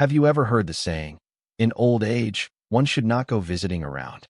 Have you ever heard the saying, in old age, one should not go visiting around?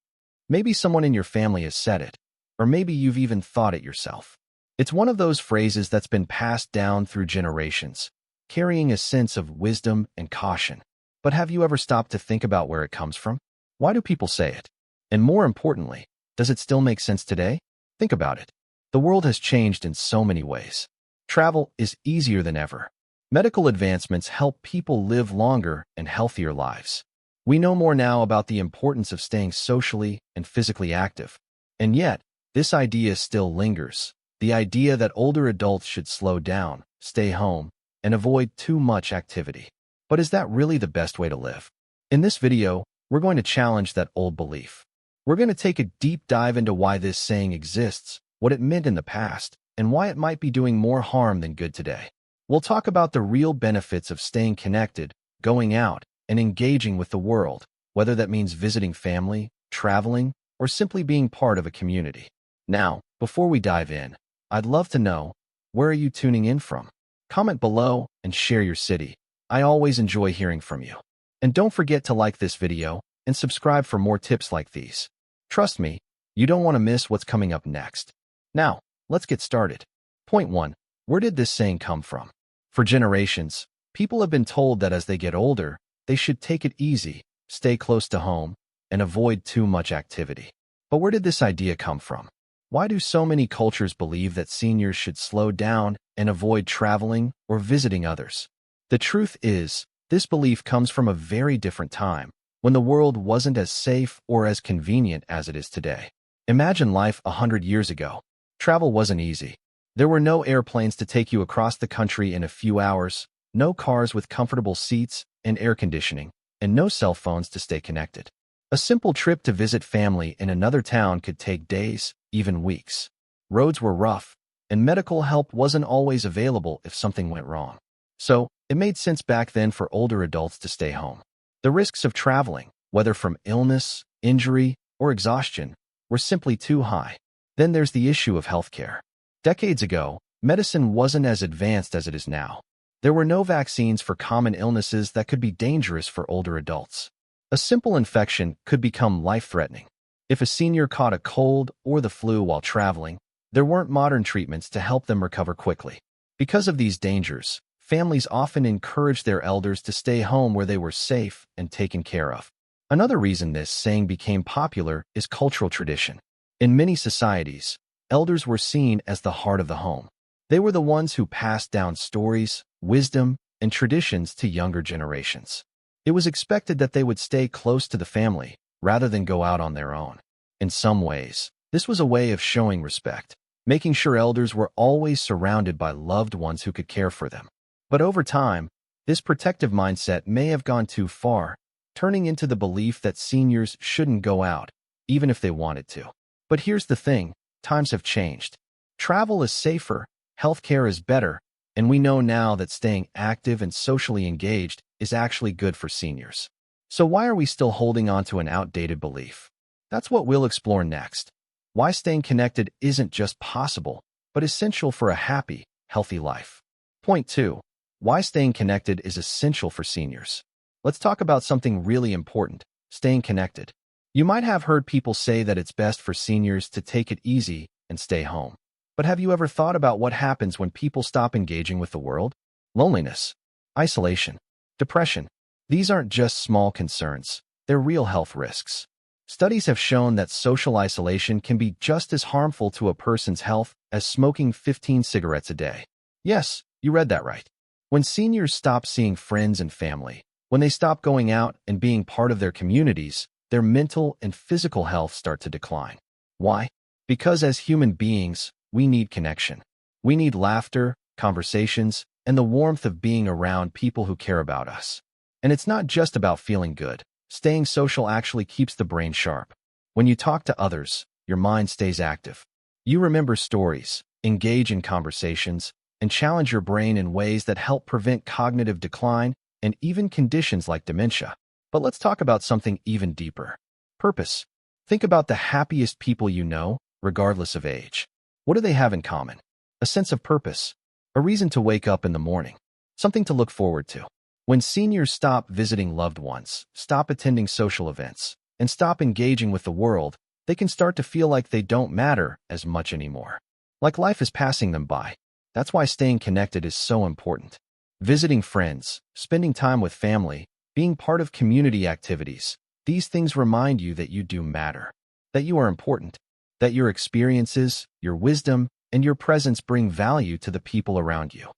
Maybe someone in your family has said it, or maybe you've even thought it yourself. It's one of those phrases that's been passed down through generations, carrying a sense of wisdom and caution. But have you ever stopped to think about where it comes from? Why do people say it? And more importantly, does it still make sense today? Think about it. The world has changed in so many ways. Travel is easier than ever. Medical advancements help people live longer and healthier lives. We know more now about the importance of staying socially and physically active. And yet, this idea still lingers. The idea that older adults should slow down, stay home, and avoid too much activity. But is that really the best way to live? In this video, we're going to challenge that old belief. We're going to take a deep dive into why this saying exists, what it meant in the past, and why it might be doing more harm than good today. We'll talk about the real benefits of staying connected, going out, and engaging with the world, whether that means visiting family, traveling, or simply being part of a community. Now, before we dive in, I'd love to know, where are you tuning in from? Comment below and share your city. I always enjoy hearing from you. And don't forget to like this video and subscribe for more tips like these. Trust me, you don't want to miss what's coming up next. Now, let's get started. Point 1. Where did this saying come from? For generations, people have been told that as they get older, they should take it easy, stay close to home, and avoid too much activity. But where did this idea come from? Why do so many cultures believe that seniors should slow down and avoid traveling or visiting others? The truth is, this belief comes from a very different time, when the world wasn't as safe or as convenient as it is today. Imagine life 100 years ago. Travel wasn't easy. There were no airplanes to take you across the country in a few hours, no cars with comfortable seats and air conditioning, and no cell phones to stay connected. A simple trip to visit family in another town could take days, even weeks. Roads were rough, and medical help wasn't always available if something went wrong. So, it made sense back then for older adults to stay home. The risks of traveling, whether from illness, injury, or exhaustion, were simply too high. Then there's the issue of healthcare. Decades ago, medicine wasn't as advanced as it is now. There were no vaccines for common illnesses that could be dangerous for older adults. A simple infection could become life-threatening. If a senior caught a cold or the flu while traveling, there weren't modern treatments to help them recover quickly. Because of these dangers, families often encouraged their elders to stay home where they were safe and taken care of. Another reason this saying became popular is cultural tradition. In many societies, elders were seen as the heart of the home. They were the ones who passed down stories, wisdom, and traditions to younger generations. It was expected that they would stay close to the family rather than go out on their own. In some ways, this was a way of showing respect, making sure elders were always surrounded by loved ones who could care for them. But over time, this protective mindset may have gone too far, turning into the belief that seniors shouldn't go out, even if they wanted to. But here's the thing, times have changed. Travel is safer, healthcare is better, and we know now that staying active and socially engaged is actually good for seniors. So why are we still holding on to an outdated belief? That's what we'll explore next. Why staying connected isn't just possible, but essential for a happy, healthy life. Point 2. Why staying connected is essential for seniors. Let's talk about something really important, staying connected. You might have heard people say that it's best for seniors to take it easy and stay home. But have you ever thought about what happens when people stop engaging with the world? Loneliness, isolation, depression. These aren't just small concerns, they're real health risks. Studies have shown that social isolation can be just as harmful to a person's health as smoking 15 cigarettes a day. Yes, you read that right. When seniors stop seeing friends and family, when they stop going out and being part of their communities, their mental and physical health start to decline. Why? Because as human beings, we need connection. We need laughter, conversations, and the warmth of being around people who care about us. And it's not just about feeling good. Staying social actually keeps the brain sharp. When you talk to others, your mind stays active. You remember stories, engage in conversations, and challenge your brain in ways that help prevent cognitive decline and even conditions like dementia. But let's talk about something even deeper. Purpose. Think about the happiest people you know, regardless of age. What do they have in common? A sense of purpose, a reason to wake up in the morning, something to look forward to. When seniors stop visiting loved ones, stop attending social events, and stop engaging with the world, they can start to feel like they don't matter as much anymore. Like life is passing them by. That's why staying connected is so important. Visiting friends, spending time with family, being part of community activities, these things remind you that you do matter, that you are important, that your experiences, your wisdom, and your presence bring value to the people around you.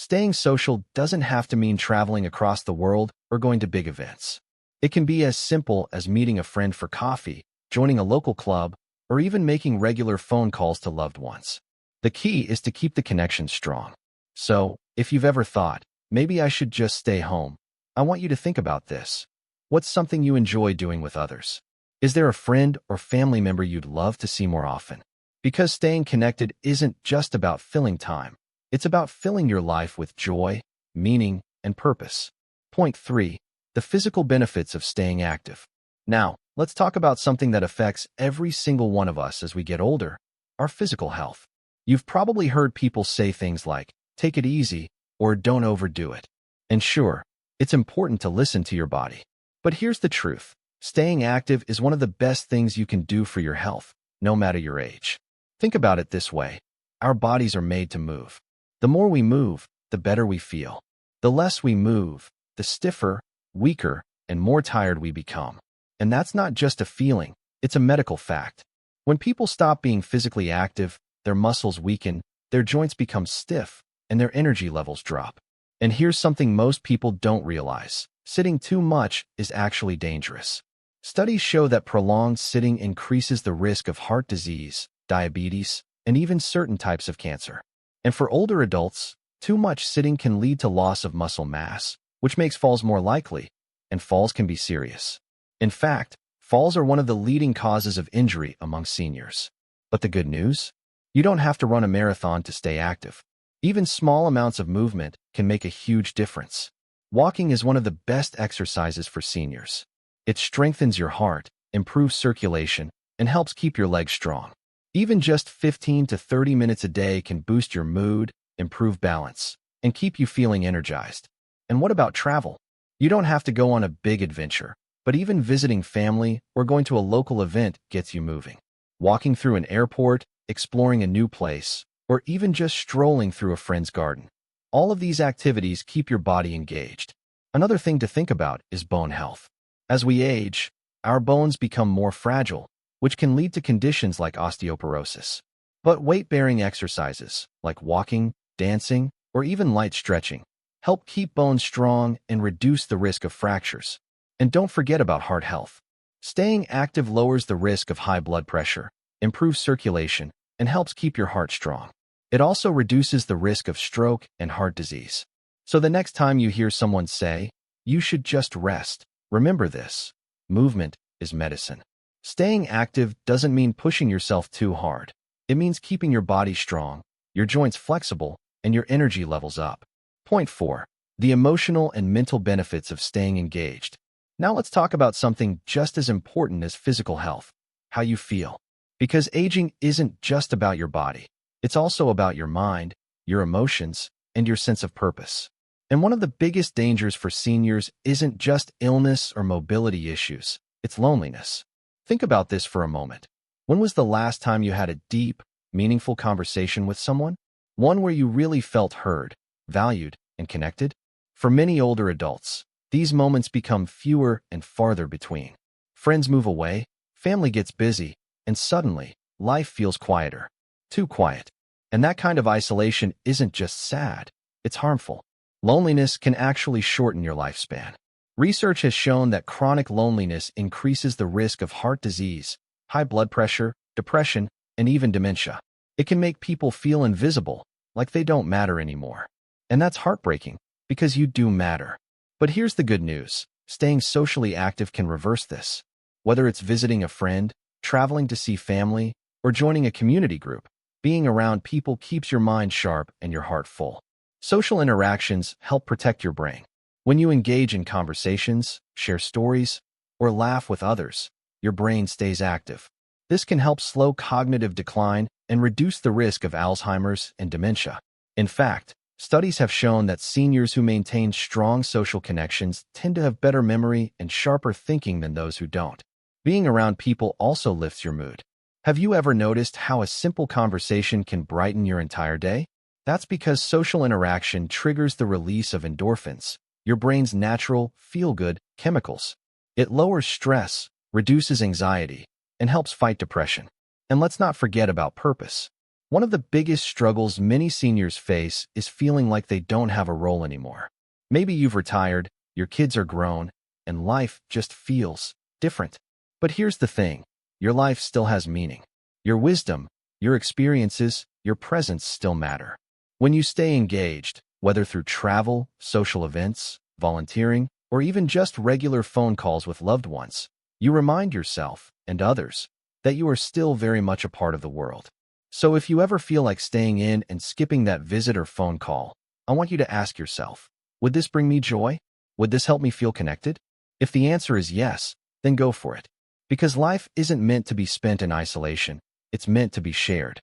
Staying social doesn't have to mean traveling across the world or going to big events. It can be as simple as meeting a friend for coffee, joining a local club, or even making regular phone calls to loved ones. The key is to keep the connection strong. So, if you've ever thought, maybe I should just stay home, I want you to think about this. What's something you enjoy doing with others? Is there a friend or family member you'd love to see more often? Because staying connected isn't just about filling time. It's about filling your life with joy, meaning, and purpose. Point 3. The physical benefits of staying active. Now, let's talk about something that affects every single one of us as we get older, our physical health. You've probably heard people say things like, take it easy, or don't overdo it. And sure, it's important to listen to your body. But here's the truth. Staying active is one of the best things you can do for your health, no matter your age. Think about it this way. Our bodies are made to move. The more we move, the better we feel. The less we move, the stiffer, weaker, and more tired we become. And that's not just a feeling, it's a medical fact. When people stop being physically active, their muscles weaken, their joints become stiff, and their energy levels drop. And here's something most people don't realize. Sitting too much is actually dangerous. Studies show that prolonged sitting increases the risk of heart disease, diabetes, and even certain types of cancer. And for older adults, too much sitting can lead to loss of muscle mass, which makes falls more likely, and falls can be serious. In fact, falls are one of the leading causes of injury among seniors. But the good news? You don't have to run a marathon to stay active. Even small amounts of movement can make a huge difference. Walking is one of the best exercises for seniors. It strengthens your heart, improves circulation, and helps keep your legs strong. Even just 15 to 30 minutes a day can boost your mood, improve balance, and keep you feeling energized. And what about travel? You don't have to go on a big adventure, but even visiting family or going to a local event gets you moving. Walking through an airport, exploring a new place, or even just strolling through a friend's garden. All of these activities keep your body engaged. Another thing to think about is bone health. As we age, our bones become more fragile, which can lead to conditions like osteoporosis. But weight-bearing exercises, like walking, dancing, or even light stretching, help keep bones strong and reduce the risk of fractures. And don't forget about heart health. Staying active lowers the risk of high blood pressure, improves circulation, and helps keep your heart strong. It also reduces the risk of stroke and heart disease. So the next time you hear someone say, you should just rest, remember this. Movement is medicine. Staying active doesn't mean pushing yourself too hard. It means keeping your body strong, your joints flexible, and your energy levels up. Point 4. The emotional and mental benefits of staying engaged. Now let's talk about something just as important as physical health, how you feel. Because aging isn't just about your body. It's also about your mind, your emotions, and your sense of purpose. And one of the biggest dangers for seniors isn't just illness or mobility issues, it's loneliness. Think about this for a moment. When was the last time you had a deep, meaningful conversation with someone? One where you really felt heard, valued, and connected? For many older adults, these moments become fewer and farther between. Friends move away, family gets busy, and suddenly, life feels quieter. Too quiet. And that kind of isolation isn't just sad, it's harmful. Loneliness can actually shorten your lifespan. Research has shown that chronic loneliness increases the risk of heart disease, high blood pressure, depression, and even dementia. It can make people feel invisible, like they don't matter anymore. And that's heartbreaking, because you do matter. But here's the good news. Staying socially active can reverse this. Whether it's visiting a friend, traveling to see family, or joining a community group, being around people keeps your mind sharp and your heart full. Social interactions help protect your brain. When you engage in conversations, share stories, or laugh with others, your brain stays active. This can help slow cognitive decline and reduce the risk of Alzheimer's and dementia. In fact, Studies have shown that seniors who maintain strong social connections tend to have better memory and sharper thinking than those who don't. Being around people also lifts your mood. Have you ever noticed how a simple conversation can brighten your entire day? That's because social interaction triggers the release of endorphins, your brain's natural, feel-good chemicals. It lowers stress, reduces anxiety, and helps fight depression. And let's not forget about purpose. One of the biggest struggles many seniors face is feeling like they don't have a role anymore. Maybe you've retired, your kids are grown, and life just feels different. But here's the thing, your life still has meaning. Your wisdom, your experiences, your presence still matter. When you stay engaged, whether through travel, social events, volunteering, or even just regular phone calls with loved ones, you remind yourself and others that you are still very much a part of the world. So if you ever feel like staying in and skipping that visit or phone call, I want you to ask yourself, would this bring me joy? Would this help me feel connected? If the answer is yes, then go for it. Because life isn't meant to be spent in isolation, it's meant to be shared.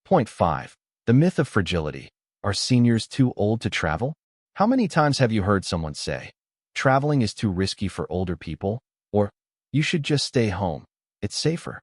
Point 5. The myth of fragility. Are seniors too old to travel? How many times have you heard someone say, traveling is too risky for older people, or you should just stay home, it's safer?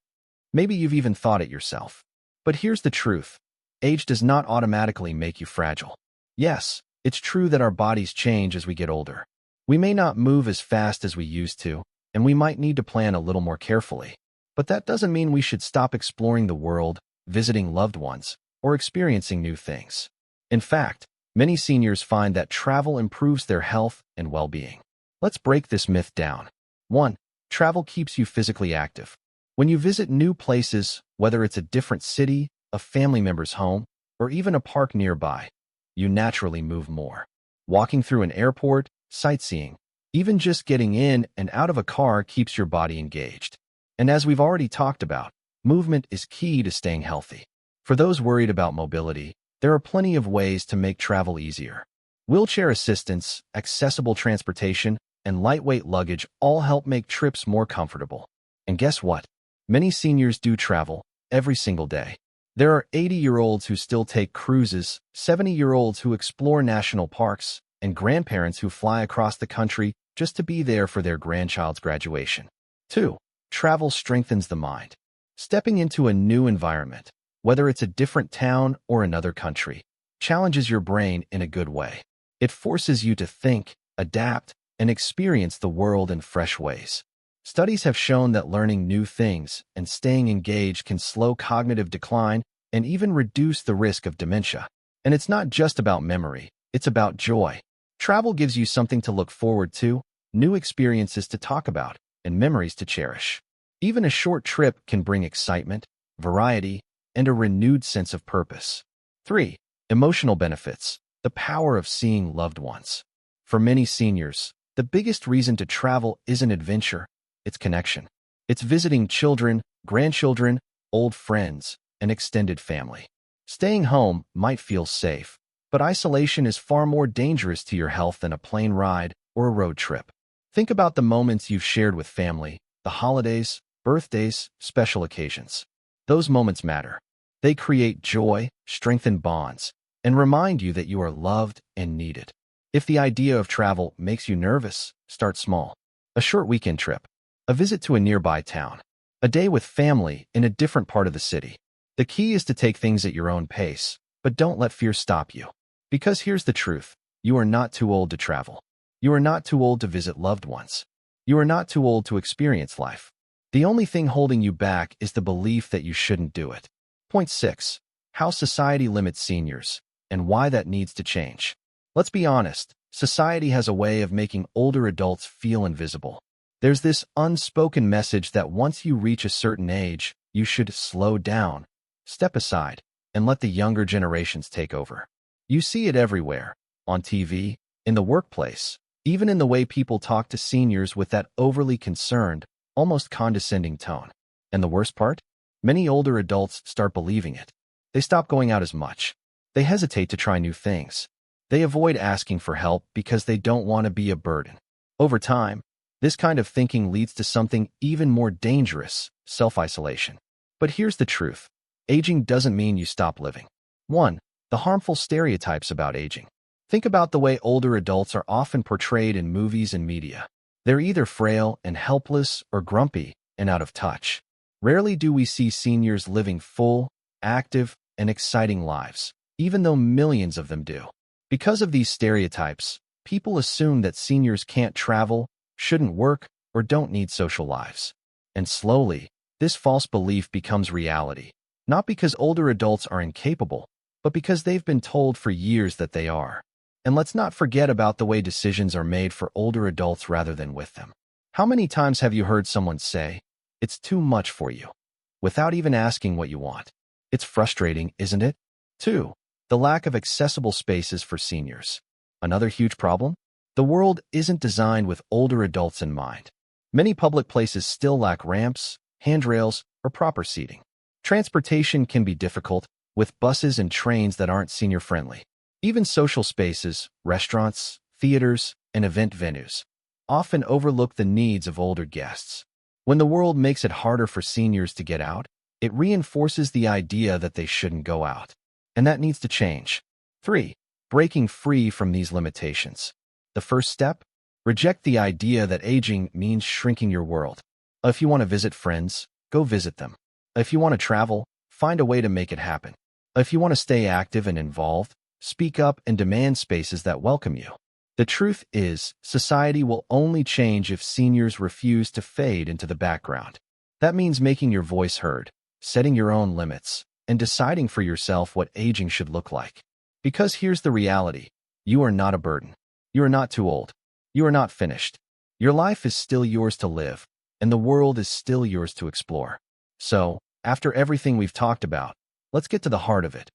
Maybe you've even thought it yourself. But here's the truth. Age does not automatically make you fragile. Yes, it's true that our bodies change as we get older. We may not move as fast as we used to, and we might need to plan a little more carefully. But that doesn't mean we should stop exploring the world, visiting loved ones, or experiencing new things. In fact, many seniors find that travel improves their health and well-being. Let's break this myth down. 1. Travel keeps you physically active. When you visit new places, whether it's a different city, a family member's home, or even a park nearby, you naturally move more. Walking through an airport, sightseeing, even just getting in and out of a car keeps your body engaged. And as we've already talked about, movement is key to staying healthy. For those worried about mobility, there are plenty of ways to make travel easier. Wheelchair assistance, accessible transportation, and lightweight luggage all help make trips more comfortable. And guess what? Many seniors do travel every single day. There are 80-year-olds who still take cruises, 70-year-olds who explore national parks, and grandparents who fly across the country just to be there for their grandchild's graduation. 2. Travel strengthens the mind. Stepping into a new environment, whether it's a different town or another country, challenges your brain in a good way. It forces you to think, adapt, and experience the world in fresh ways. Studies have shown that learning new things and staying engaged can slow cognitive decline and even reduce the risk of dementia. And it's not just about memory, it's about joy. Travel gives you something to look forward to, new experiences to talk about, and memories to cherish. Even a short trip can bring excitement, variety, and a renewed sense of purpose. 3. Emotional benefits. The power of seeing loved ones. For many seniors, the biggest reason to travel isn't adventure, it's connection. It's visiting children, grandchildren, old friends, and extended family. Staying home might feel safe, but isolation is far more dangerous to your health than a plane ride or a road trip. Think about the moments you've shared with family, the holidays, birthdays, special occasions. Those moments matter. They create joy, strengthen bonds, and remind you that you are loved and needed. If the idea of travel makes you nervous, start small. A short weekend trip, a visit to a nearby town, a day with family in a different part of the city. The key is to take things at your own pace, but don't let fear stop you. Because here's the truth, you are not too old to travel. You are not too old to visit loved ones. You are not too old to experience life. The only thing holding you back is the belief that you shouldn't do it. Point 6. How society limits seniors, and why that needs to change. Let's be honest, society has a way of making older adults feel invisible. There's this unspoken message that once you reach a certain age, you should slow down, step aside, and let the younger generations take over. You see it everywhere, on TV, in the workplace, even in the way people talk to seniors with that overly concerned, almost condescending tone. And the worst part? Many older adults start believing it. They stop going out as much. They hesitate to try new things. They avoid asking for help because they don't want to be a burden. Over time, this kind of thinking leads to something even more dangerous, self-isolation. But here's the truth. Aging doesn't mean you stop living. 1. The harmful stereotypes about aging. Think about the way older adults are often portrayed in movies and media. They're either frail and helpless or grumpy and out of touch. Rarely do we see seniors living full, active, and exciting lives, even though millions of them do. Because of these stereotypes, people assume that seniors can't travel, shouldn't work, or don't need social lives. And slowly, this false belief becomes reality, not because older adults are incapable, but because they've been told for years that they are. And let's not forget about the way decisions are made for older adults rather than with them. How many times have you heard someone say, "It's too much for you," without even asking what you want? It's frustrating, isn't it? 2. The lack of accessible spaces for seniors. Another huge problem? The world isn't designed with older adults in mind. Many public places still lack ramps, handrails, or proper seating. Transportation can be difficult, with buses and trains that aren't senior-friendly. Even social spaces, restaurants, theaters, and event venues often overlook the needs of older guests. When the world makes it harder for seniors to get out, it reinforces the idea that they shouldn't go out. And that needs to change. 3. Breaking free from these limitations. The first step? Reject the idea that aging means shrinking your world. If you want to visit friends, go visit them. If you want to travel, find a way to make it happen. If you want to stay active and involved, speak up and demand spaces that welcome you. The truth is, society will only change if seniors refuse to fade into the background. That means making your voice heard, setting your own limits, and deciding for yourself what aging should look like. Because here's the reality: you are not a burden. You are not too old. You are not finished. Your life is still yours to live, and the world is still yours to explore. So, after everything we've talked about, let's get to the heart of it.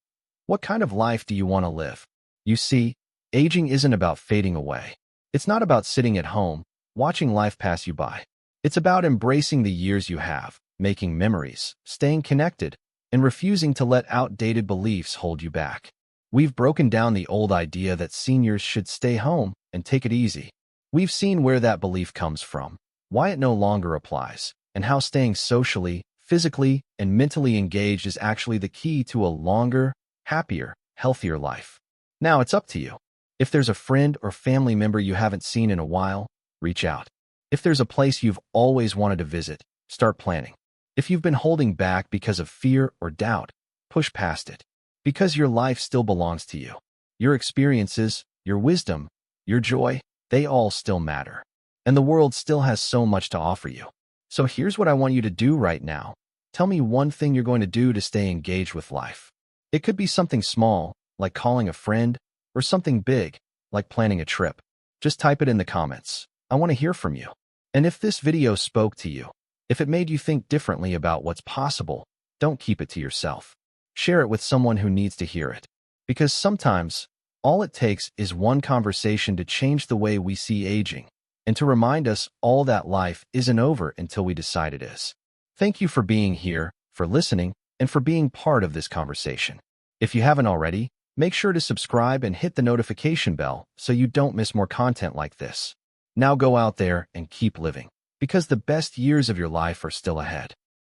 What kind of life do you want to live? You see, aging isn't about fading away. It's not about sitting at home, watching life pass you by. It's about embracing the years you have, making memories, staying connected, and refusing to let outdated beliefs hold you back. We've broken down the old idea that seniors should stay home and take it easy. We've seen where that belief comes from, why it no longer applies, and how staying socially, physically, and mentally engaged is actually the key to a longer, happier, healthier life. Now it's up to you. If there's a friend or family member you haven't seen in a while, reach out. If there's a place you've always wanted to visit, start planning. If you've been holding back because of fear or doubt, push past it. Because your life still belongs to you. Your experiences, your wisdom, your joy, they all still matter. And the world still has so much to offer you. So here's what I want you to do right now. Tell me one thing you're going to do to stay engaged with life. It could be something small, like calling a friend, or something big, like planning a trip. Just type it in the comments. I want to hear from you. And if this video spoke to you, if it made you think differently about what's possible, don't keep it to yourself. Share it with someone who needs to hear it. Because sometimes, all it takes is one conversation to change the way we see aging, and to remind us all that life isn't over until we decide it is. Thank you for being here, for listening, and for being part of this conversation. If you haven't already, make sure to subscribe and hit the notification bell so you don't miss more content like this. Now go out there and keep living, because the best years of your life are still ahead.